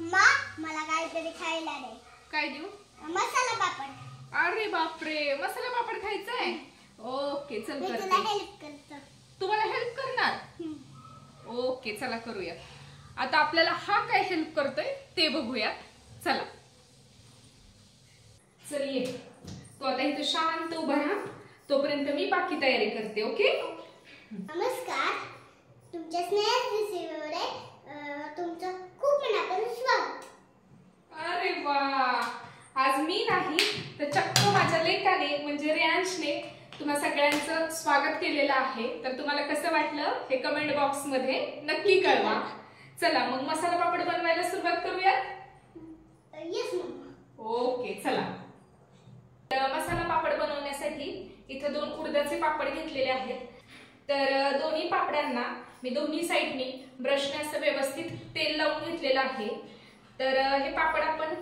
Mamma मला काहीतरी खायला दे. काय देऊ? मसाला पापड. अरे बापरे, मसाला पापड खायचा आहे? ओके चल मी करते. तुला हेल्प करतो. तुम्हाला हेल्प करणार? ओके चला करूयात. आता आपल्याला हा काय हेल्प करतोय ते बघूयात. चला चल ये. तू आता इथे शांत उभा राहा, तोपर्यंत मी बाकी तयारी करते. ओके. नमस्कार, तुमच्या स्नेह रेसिपीमध्ये तुमचं खूप मनापासून स्वागत. अरे वा, आज मी नाही तर चक्क माझ्या लेकाने म्हणजे रेयांशने तुम्हा सगळ्यांचं स्वागत केलेलं आहे. तर तुम्हाला कसं वाटलं हे कमेंट बॉक्स मध्ये नक्की कळवा. चला मग मसाला पापड बनवायला सुरुवात करूयात. Yes mamma. ओके चला. मसाला पापड बनवण्यासाठी इथं 2 उडदाचे पापड घेतलेले आहेत. तर दोन्ही पापडांना मी दोन्ही साइडनी ब्रशने असं व्यवस्थित तेल लावून घेतलेलं आहे. तर हे पापड आपण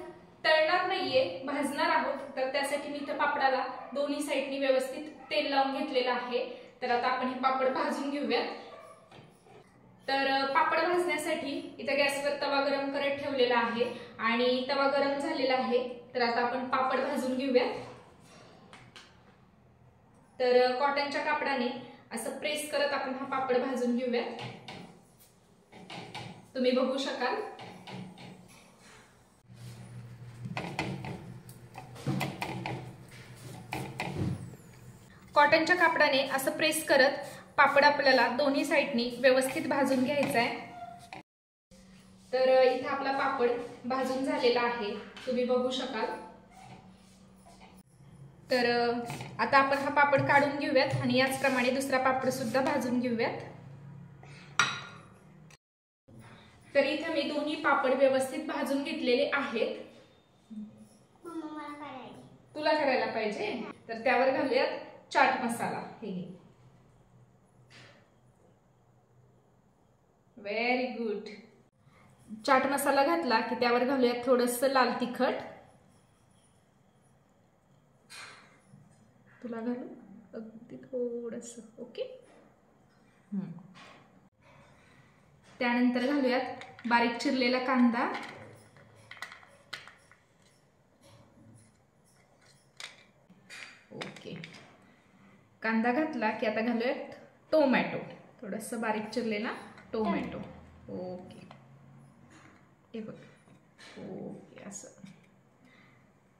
तळणार नाहीये, भाजणार आहोत. तर त्यासाठी मी इथं पापडाला दोन्ही साइडनी व्यवस्थित तेल लावून घेतलेलं आहे. तर आता आपण हे पापड भाजून घेऊयात. तर पापड भाजण्यासाठी इथं गॅसवर तवा गरम करत ठेवलेला आहे आणि तवा गरम झालेला आहे. तर आता आपण पापड भाजून घेऊयात. तर कॉटनच्या कापडाने असं प्रेस करत आपण हा पापड भाजून घेऊयात. तुम्ही बघू शकाल. कॉटनच्या कापडाने असं प्रेस करत पापड आपल्याला दोन्ही साइडनी व्यवस्थित भाजून घ्यायचा आहे. तर इथे आपला पापड भाजून झालेला आहे, तुम्ही बघू शकाल. तर आता आपण हा पापड काढून घेऊयात आणि याचप्रमाणे दुसरा पापड सुद्धा भाजून घेऊयात. तर इथे मी दोन्ही पापड व्यवस्थित भाजून घेतलेले आहेत. तुला करायला पाहिजे तर त्यावर घालूयात चाट मसाला. हे व्हेरी गुड. चाट मसाला घातला की त्यावर घालूयात थोडंसं लाल तिखट. तुला घालू अगदी थोडंसं. ओके. त्यानंतर घालूयात बारीक चिरलेला कांदा. ओके. कांदा घातला की आता घालूयात टोमॅटो, थोडंसं बारीक चिरलेला टोमॅटो. ओके. हे बघ. ओके असं.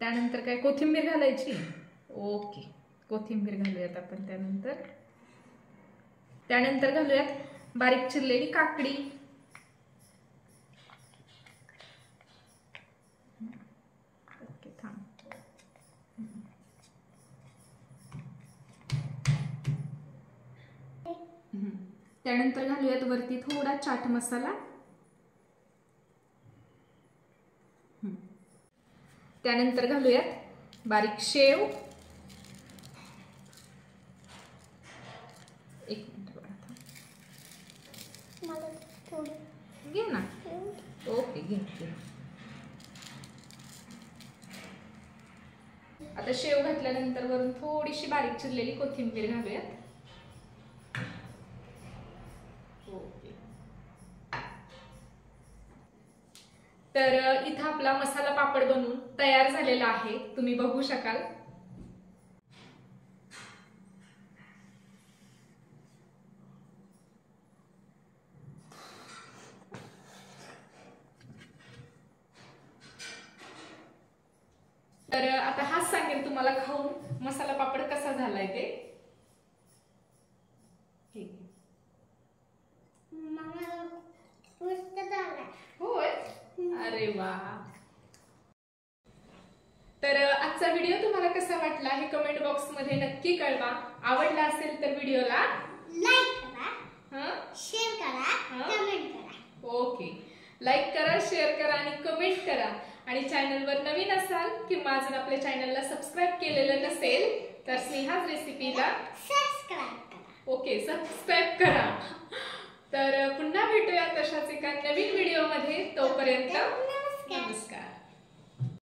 त्यानंतर काय कोथिंबीर घालायची. ओके. कोथिंबीर घालूयात आपण. त्यानंतर घालूयात बारीक चिरलेली काकडी. ओके थांब. त्यानंतर घालूयात वरती थोडा चाट मसाला. त्यानंतर घालूयात बारीक शेव. एक मिनिट बघा. घे ना. ओके घे. आता शेव घातल्यानंतर वरून थोडीशी बारीक चिरलेली कोथिंबीर घालूयात. ओके. तर इथं आपला मसाला पापड बनवून तयार झालेला आहे, तुम्ही बघू शकाल. तर आता हाच सांगेल तुम्हाला खाऊन मसाला पापड कसा झालाय ते. होय. अरे वा. तर आजचा व्हिडिओ तुम्हाला कसा वाटला हे कमेंट बॉक्स मध्ये नक्की कळवा. आवडला असेल तर व्हिडिओला लाईक करा, शेअर करा, कमेंट करा. ओके. लाईक करा, शेअर करा आणि कमेंट करा. आणि चॅनलवर नवीन असाल किंवा अजून आपल्या चॅनलला सबस्क्राईब केलेलं नसेल तर स्नेहाज रेसिपीला सबस्क्राईब करा. ओके सबस्क्राईब करा. तर पुन्हा भेटूया तशाच एका नवीन व्हिडिओ मध्ये. तोपर्यंत नमस्कार.